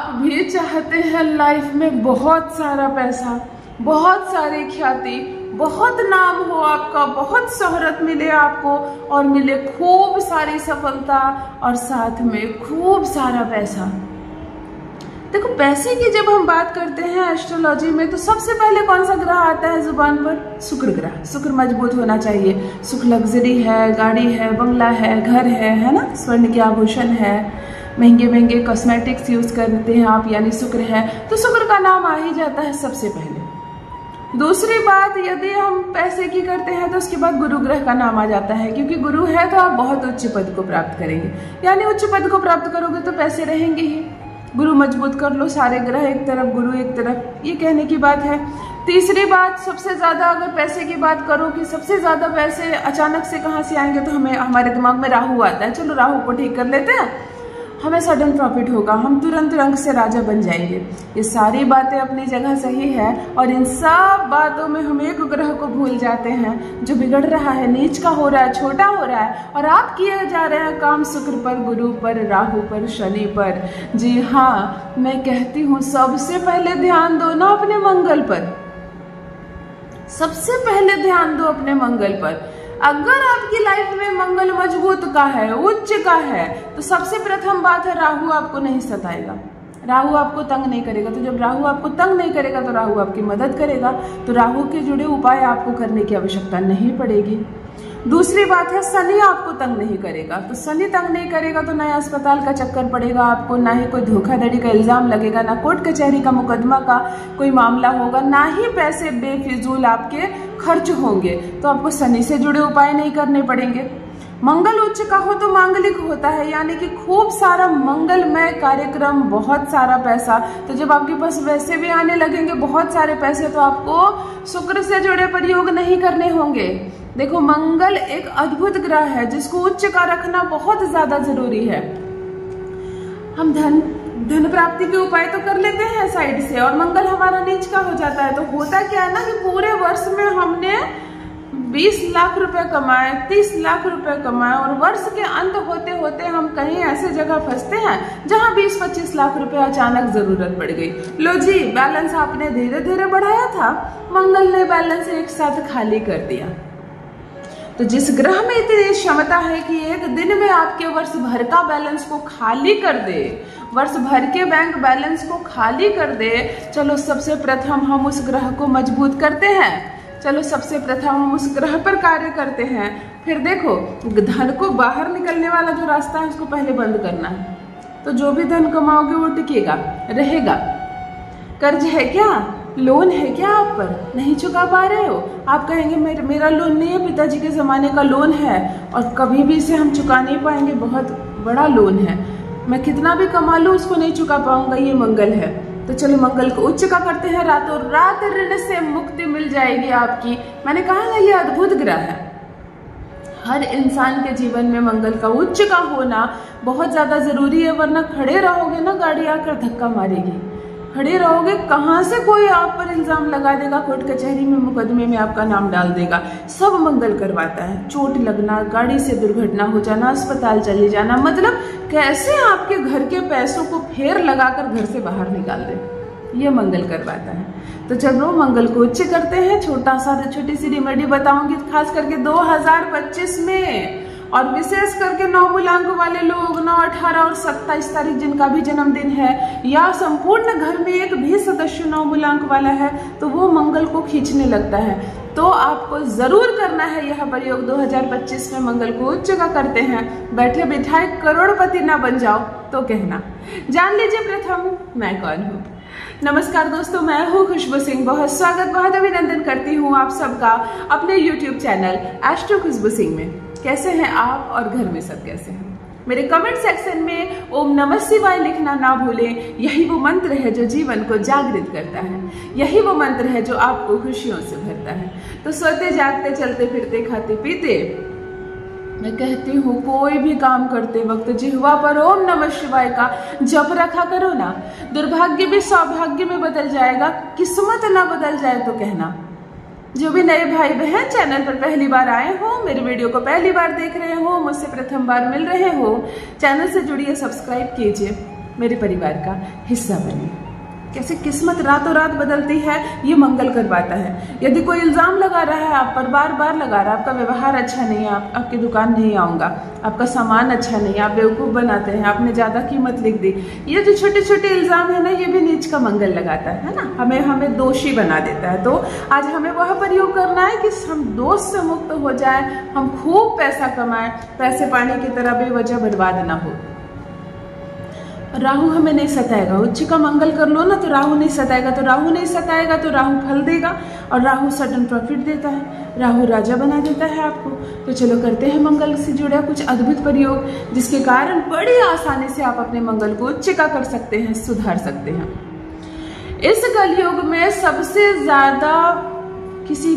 आप भी चाहते हैं लाइफ में बहुत सारा पैसा, बहुत सारी ख्याति, बहुत नाम हो आपका, बहुत शोहरत मिले आपको और मिले खूब सारी सफलता और साथ में खूब सारा पैसा। देखो, पैसे की जब हम बात करते हैं एस्ट्रोलॉजी में तो सबसे पहले कौन सा ग्रह आता है जुबान पर? शुक्र ग्रह। शुक्र मजबूत होना चाहिए। सुख लग्जरी है, गाड़ी है, बंगला है, घर है ना, स्वर्ण के आभूषण है, महंगे महंगे कॉस्मेटिक्स यूज करते हैं आप, यानी शुक्र है, तो शुक्र का नाम आ ही जाता है सबसे पहले। दूसरी बात, यदि हम पैसे की करते हैं तो उसके बाद गुरु ग्रह का नाम आ जाता है, क्योंकि गुरु है तो आप बहुत उच्च पद को प्राप्त करेंगे, यानी उच्च पद को प्राप्त करोगे तो पैसे रहेंगे ही। गुरु मजबूत कर लो, सारे ग्रह एक तरफ, गुरु एक तरफ, ये कहने की बात है। तीसरी बात, सबसे ज्यादा अगर पैसे की बात करो कि सबसे ज्यादा पैसे अचानक से कहाँ से आएंगे, तो हमें हमारे दिमाग में राहु आता है। चलो राहु को ठीक कर लेते हैं, हमें सडन प्रॉफिट होगा, हम तुरंत रंग से राजा बन जाएंगे। ये सारी बातें अपनी जगह सही है और इन सब बातों में हम एक ग्रह को भूल जाते हैं जो बिगड़ रहा है, नीच का हो रहा है, छोटा हो रहा है, और आप किए जा रहे हैं काम शुक्र पर, गुरु पर, राहु पर, शनि पर। जी हाँ, मैं कहती हूँ सबसे पहले ध्यान दो ना अपने मंगल पर, सबसे पहले ध्यान दो अपने मंगल पर। अगर आपकी लाइफ में मंगल मजबूत का है, उच्च का है, तो सबसे प्रथम बात है राहु आपको नहीं सताएगा, राहु आपको तंग नहीं करेगा। तो जब राहु आपको तंग नहीं करेगा तो राहु आपकी मदद करेगा, तो राहु के जुड़े उपाय आपको करने की आवश्यकता नहीं पड़ेगी। दूसरी बात है शनि आपको तंग नहीं करेगा, तो शनि तंग नहीं करेगा तो ना अस्पताल का चक्कर पड़ेगा आपको, ना ही कोई धोखाधड़ी का इल्जाम लगेगा, ना कोर्ट कचहरी का मुकदमा का कोई मामला होगा, ना ही पैसे बेफिजूल आपके खर्च होंगे, तो आपको शनि से जुड़े उपाय नहीं करने पड़ेंगे। मंगल उच्च का हो तो मांगलिक होता है, यानी कि खूब सारा मंगलमय कार्यक्रम, बहुत सारा पैसा। तो जब आपके पास वैसे भी आने लगेंगे बहुत सारे पैसे, तो आपको शुक्र से जुड़े प्रयोग नहीं करने होंगे। देखो, मंगल एक अद्भुत ग्रह है जिसको उच्च का रखना बहुत ज्यादा जरूरी है। हम धन प्राप्ति के उपाय तो कर लेते हैं साइड से, और मंगल हमारा नीच का हो जाता है, तो होता क्या है ना कि पूरे वर्ष में हमने 20 लाख रुपए कमाए, 30 लाख रुपए कमाए, और वर्ष के अंत होते होते हम कहीं ऐसे जगह फंसते हैं जहां 20-25 लाख रुपए अचानक जरूरत पड़ गई। लो जी, बैलेंस आपने धीरे धीरे बढ़ाया था, मंगल ने बैलेंस एक साथ खाली कर दिया। तो जिस ग्रह में इतनी क्षमता है कि एक दिन में आपके वर्ष भर का बैलेंस को खाली कर दे, वर्ष भर के बैंक बैलेंस को खाली कर दे, चलो सबसे प्रथम हम उस ग्रह को मजबूत करते हैं, चलो सबसे प्रथम हम उस ग्रह पर कार्य करते हैं। फिर देखो, धन को बाहर निकलने वाला जो रास्ता है उसको पहले बंद करना है, तो जो भी धन कमाओगे वो टिकेगा, रहेगा। कर्ज है क्या, लोन है क्या आप पर, नहीं चुका पा रहे हो, आप कहेंगे मेरा लोन नहीं है, पिताजी के जमाने का लोन है और कभी भी इसे हम चुका नहीं पाएंगे, बहुत बड़ा लोन है, मैं कितना भी कमा लूं उसको नहीं चुका पाऊंगा, ये मंगल है। तो चलो मंगल को उच्च का करते हैं, रातों रात ऋण से मुक्ति मिल जाएगी आपकी। मैंने कहा ना, ये अद्भुत ग्रह है। हर इंसान के जीवन में मंगल का उच्च का होना बहुत ज्यादा जरूरी है, वरना खड़े रहोगे ना, गाड़ी आकर धक्का मारेगी, खड़े रहोगे, कहां से कोई आप पर इल्जाम लगा देगा, कोर्ट कचहरी में मुकदमे में आपका नाम डाल देगा। सब मंगल करवाता है, चोट लगना, गाड़ी से दुर्घटना हो जाना, अस्पताल चले जाना, मतलब कैसे आपके घर के पैसों को फेर लगाकर घर से बाहर निकाल दे, ये मंगल करवाता है। तो चलो मंगल को उच्च करते हैं। छोटी सी रेमेडी बताऊंगी खास करके 2025 में, और विशेष करके 9 मूलांक वाले लोग, 9, 18 और 27 तारीख जिनका भी जन्मदिन है, या संपूर्ण घर में एक भी सदस्य 9 मूलांक वाला है, तो वो मंगल को खींचने लगता है। तो आपको जरूर करना है यह प्रयोग 2025 में, मंगल को उच्च का करते हैं। बैठे बिठाए करोड़पति ना बन जाओ तो कहना। जान लीजिए प्रथम मैं कौन हूँ। नमस्कार दोस्तों, मैं हूँ खुशबू सिंह। बहुत स्वागत, बहुत अभिनंदन करती हूँ आप सबका अपने YouTube चैनल एस्ट्रो खुशबू सिंह में। कैसे हैं आप और घर में सब कैसे हैं? मेरे कमेंट सेक्शन में ओम नमः शिवाय लिखना ना भूलें। यही वो मंत्र है जो जीवन को जागृत करता है, यही वो मंत्र है जो आपको खुशियों से भरता है। तो सोते जागते, चलते फिरते, खाते पीते, मैं कहती हूँ कोई भी काम करते वक्त जिह्वा पर ओम नमः शिवाय का जप रखा करो ना। दुर्भाग्य भी सौभाग्य में बदल जाएगा, किस्मत ना बदल जाए तो कहना। जो भी नए भाई बहन चैनल पर पहली बार आए हो, मेरे वीडियो को पहली बार देख रहे हो, मुझसे प्रथम बार मिल रहे हो, चैनल से जुड़िए, सब्सक्राइब कीजिए। मेरे परिवार का हिस्सा बनिए। कैसे किस्मत रातों रात बदलती है, ये मंगल करवाता है। यदि कोई इल्जाम लगा रहा है आप पर, बार बार लगा रहा है, आपका व्यवहार अच्छा नहीं है, आपकी दुकान नहीं आऊंगा, आपका सामान अच्छा नहीं है, आप बेवकूफ़ बनाते हैं, आपने ज़्यादा कीमत लिख दी, ये जो छोटे छोटे इल्जाम है ना, ये भी नीच का मंगल लगाता है ना, हमें दोषी बना देता है। तो आज हमें वह प्रयोग करना है कि हम दोष से मुक्त हो जाए, हम खूब पैसा कमाएं, पैसे पानी की तरह बेवजह बर्बाद ना हो। राहु हमें नहीं सताएगा। उच्च का मंगल कर लो ना तो राहु नहीं सताएगा, तो राहु नहीं सताएगा तो राहु फल देगा, और राहु सडन प्रॉफिट देता है, राहु राजा बना देता है आपको। तो चलो करते हैं मंगल से जुड़ा कुछ अद्भुत प्रयोग, जिसके कारण बड़ी आसानी से आप अपने मंगल को उच्च का कर सकते हैं, सुधार सकते हैं। इस कलयुग में सबसे ज्यादा किसी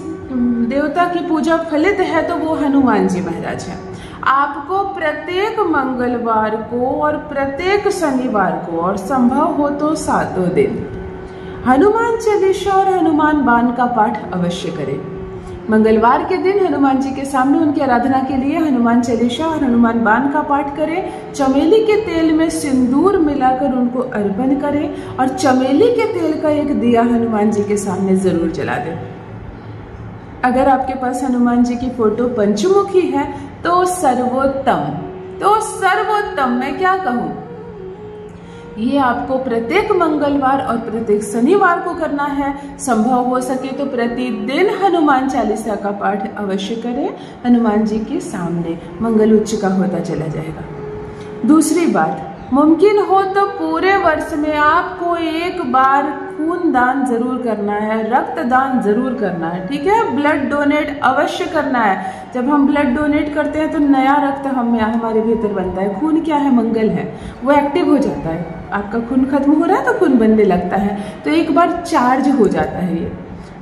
देवता की पूजा फलित है तो वो हनुमान जी महाराज है। आपको प्रत्येक मंगलवार को और प्रत्येक शनिवार को और संभव हो तो 7 दिन हनुमान चालीसा और हनुमान बाण का पाठ अवश्य करें। मंगलवार के दिन हनुमान जी के सामने उनकी आराधना के लिए हनुमान चालीसा और हनुमान बाण का पाठ करें। चमेली के तेल में सिंदूर मिलाकर उनको अर्पण करें और चमेली के तेल का एक दिया हनुमान जी के सामने जरूर जला दें। अगर आपके पास हनुमान जी की फोटो पंचमुखी है तो सर्वोत्तम मैं क्या कहूं, ये आपको प्रत्येक मंगलवार और प्रत्येक शनिवार को करना है। संभव हो सके तो प्रतिदिन हनुमान चालीसा का पाठ अवश्य करें हनुमान जी के सामने, मंगल उच्च का होता चला जाएगा। दूसरी बात, मुमकिन हो तो पूरे वर्ष में आपको एक बार खून दान जरूर करना है, रक्त दान जरूर करना है, ठीक है। ब्लड डोनेट अवश्य करना है। जब हम ब्लड डोनेट करते हैं तो नया रक्त हमारे भीतर बनता है। खून क्या है, मंगल है, वो एक्टिव हो जाता है। आपका खून खत्म हो रहा है तो खून बनने लगता है, तो एक बार चार्ज हो जाता है। ये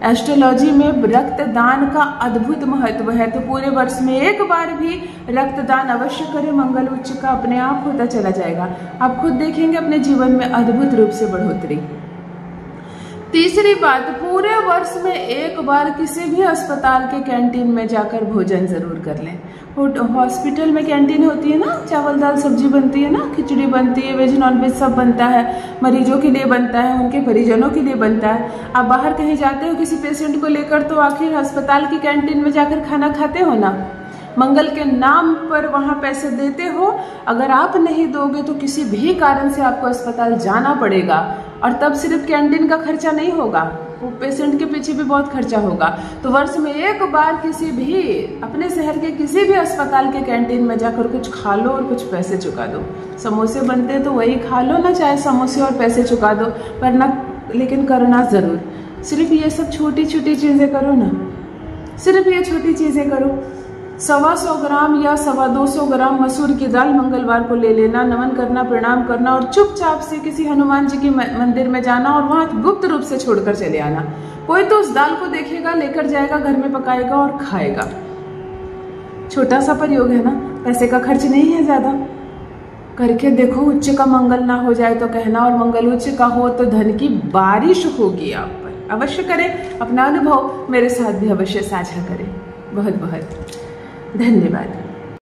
एस्ट्रोलॉजी में रक्तदान का अद्भुत महत्व है, तो पूरे वर्ष में एक बार भी रक्तदान अवश्य करें। मंगल उच्च का अपने आप होता चला जाएगा, आप खुद देखेंगे अपने जीवन में अद्भुत रूप से बढ़ोतरी। तीसरी बात, पूरे वर्ष में एक बार किसी भी अस्पताल के कैंटीन में जाकर भोजन जरूर कर लें। हॉस्पिटल में कैंटीन होती है ना, चावल दाल सब्जी बनती है ना, खिचड़ी बनती है, वेज नॉन वेज सब बनता है, मरीजों के लिए बनता है, उनके परिजनों के लिए बनता है। आप बाहर कहीं जाते हो किसी पेशेंट को लेकर तो आखिर अस्पताल की कैंटीन में जाकर खाना खाते हो ना, मंगल के नाम पर वहां पैसे देते हो। अगर आप नहीं दोगे तो किसी भी कारण से आपको अस्पताल जाना पड़ेगा, और तब सिर्फ कैंटीन का खर्चा नहीं होगा, वो पेशेंट के पीछे भी बहुत खर्चा होगा। तो वर्ष में एक बार किसी भी अपने शहर के किसी भी अस्पताल के कैंटीन में जाकर कुछ खा लो और कुछ पैसे चुका दो। समोसे बनते हैं तो वही खा लो ना, चाहे समोसे और पैसे चुका दो, वरना लेकिन करना जरूर। सिर्फ ये सब छोटी छोटी चीजें करो ना, सिर्फ ये छोटी चीजें करो। 125 ग्राम या 225 ग्राम मसूर की दाल मंगलवार को ले लेना, नमन करना, प्रणाम करना और चुपचाप से किसी हनुमान जी के मंदिर में जाना और वहां गुप्त रूप से छोड़कर चले आना। कोई तो उस दाल को देखेगा, लेकर जाएगा, घर में पकाएगा और खाएगा। छोटा सा प्रयोग है ना, पैसे का खर्च नहीं है ज्यादा। करके देखो, उच्च का मंगल ना हो जाए तो कहना, और मंगल उच्च का हो तो धन की बारिश होगी आप पर। अवश्य करें, अपना अनुभव मेरे साथ भी अवश्य साझा करें। बहुत बहुत धन्यवाद।